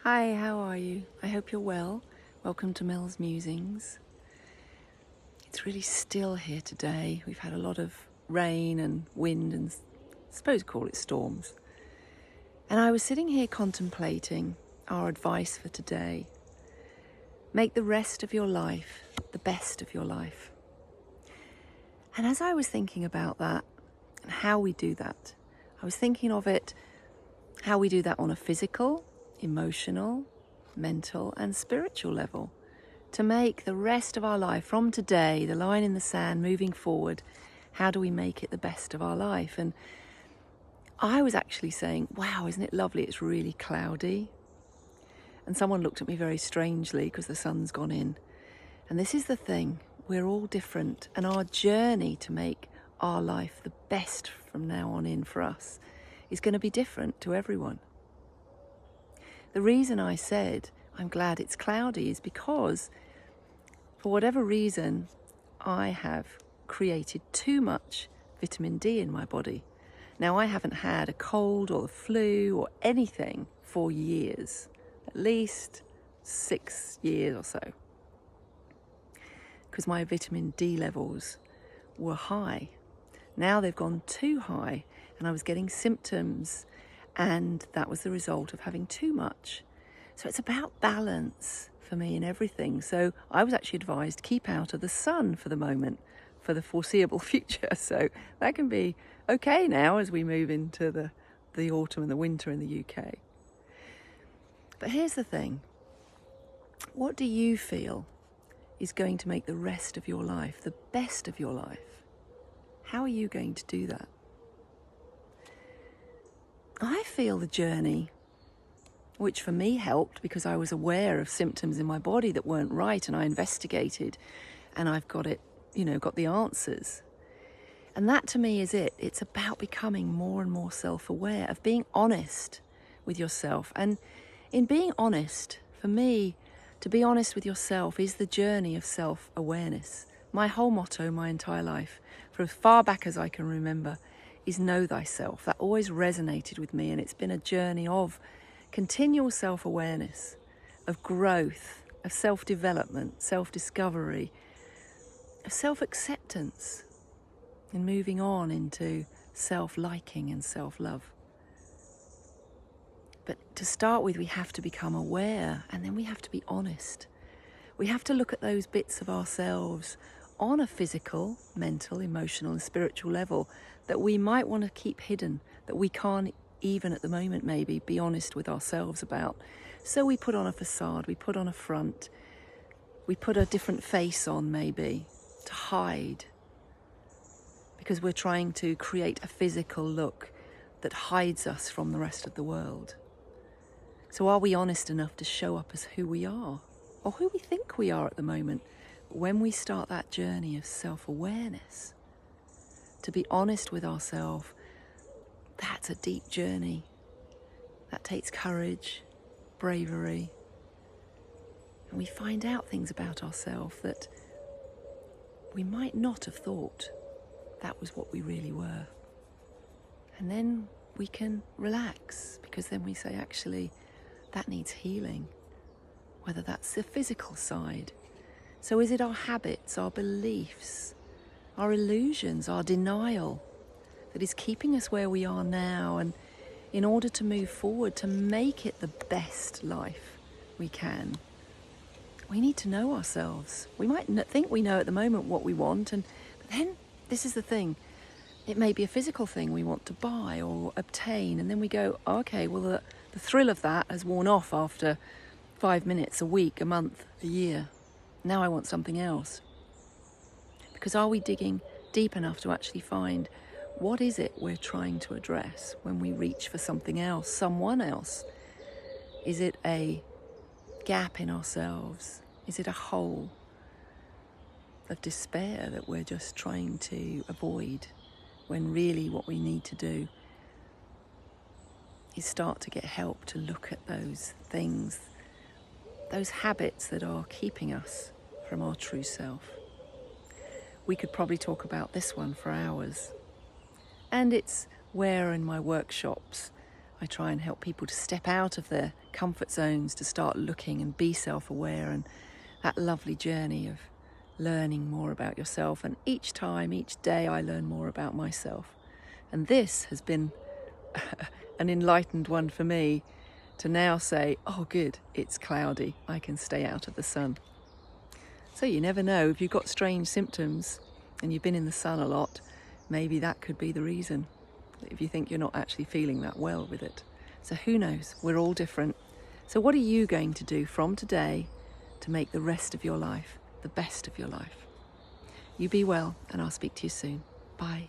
Hi, how are you? I hope you're well. Welcome to Mel's Musings. It's really still here today. We've had a lot of rain and wind and I suppose call it storms. And I was sitting here contemplating our advice for today. Make the rest of your life the best of your life. And as I was thinking about that and how we do that, I was thinking of it, how we do that on a physical, emotional, mental and spiritual level to make the rest of our life from today, the line in the sand moving forward, how do we make it the best of our life? And I was actually saying, wow, isn't it lovely? It's really cloudy. And someone looked at me very strangely because the sun's gone in. And this is the thing, we're all different and our journey to make our life the best from now on in for us is going to be different to everyone. The reason I said I'm glad it's cloudy is because for whatever reason I have created too much vitamin D in my body. Now I haven't had a cold or the flu or anything for years, at least 6 years or so, because my vitamin D levels were high. Now they've gone too high and I was getting symptoms, and that was the result of having too much. So it's about balance for me in everything. So I was actually advised keep out of the sun for the moment, for the foreseeable future. So that can be okay now as we move into the autumn and the winter in the UK. But here's the thing. What do you feel is going to make the rest of your life the best of your life? How are you going to do that? I feel the journey, which for me helped because I was aware of symptoms in my body that weren't right, and I investigated and I've got it, got the answers. And that to me is it. It's about becoming more and more self-aware, of being honest with yourself. And in being honest, for me, to be honest with yourself is the journey of self-awareness. My whole motto, my entire life, for as far back as I can remember, is know thyself. That always resonated with me, and it's been a journey of continual self-awareness, of growth, of self-development, self-discovery, of self-acceptance, and moving on into self-liking and self-love. But to start with, we have to become aware, and then we have to be honest. We have to look at those bits of ourselves on a physical, mental, emotional and spiritual level that we might want to keep hidden, that we can't even at the moment maybe be honest with ourselves about. So we put on a facade, we put on a front, we put a different face on maybe to hide, because we're trying to create a physical look that hides us from the rest of the world. So are we honest enough to show up as who we are, or who we think we are at the moment? When we start that journey of self-awareness, to be honest with ourselves, that's a deep journey. That takes courage, bravery, and we find out things about ourselves that we might not have thought that was what we really were. And then we can relax, because then we say, actually, that needs healing, whether that's the physical side. So is it our habits, our beliefs, our illusions, our denial that is keeping us where we are now? And in order to move forward, to make it the best life we can, we need to know ourselves. We might think we know at the moment what we want, but then this is the thing. It may be a physical thing we want to buy or obtain, and then we go, okay, well, the thrill of that has worn off after 5 minutes, a week, a month, a year. Now I want something else. Because are we digging deep enough to actually find what is it we're trying to address when we reach for something else, someone else? Is it a gap in ourselves? Is it a hole of despair that we're just trying to avoid, when really what we need to do is start to get help to look at those things, those habits that are keeping us from our true self? We could probably talk about this one for hours. And it's where in my workshops I try and help people to step out of their comfort zones to start looking and be self-aware, and that lovely journey of learning more about yourself. And each time, each day, I learn more about myself. And this has been an enlightened one for me, to now say, oh good, it's cloudy, I can stay out of the sun. So you never know, if you've got strange symptoms and you've been in the sun a lot, maybe that could be the reason, if you think you're not actually feeling that well with it. So who knows, we're all different. So what are you going to do from today to make the rest of your life the best of your life? You be well, and I'll speak to you soon. Bye.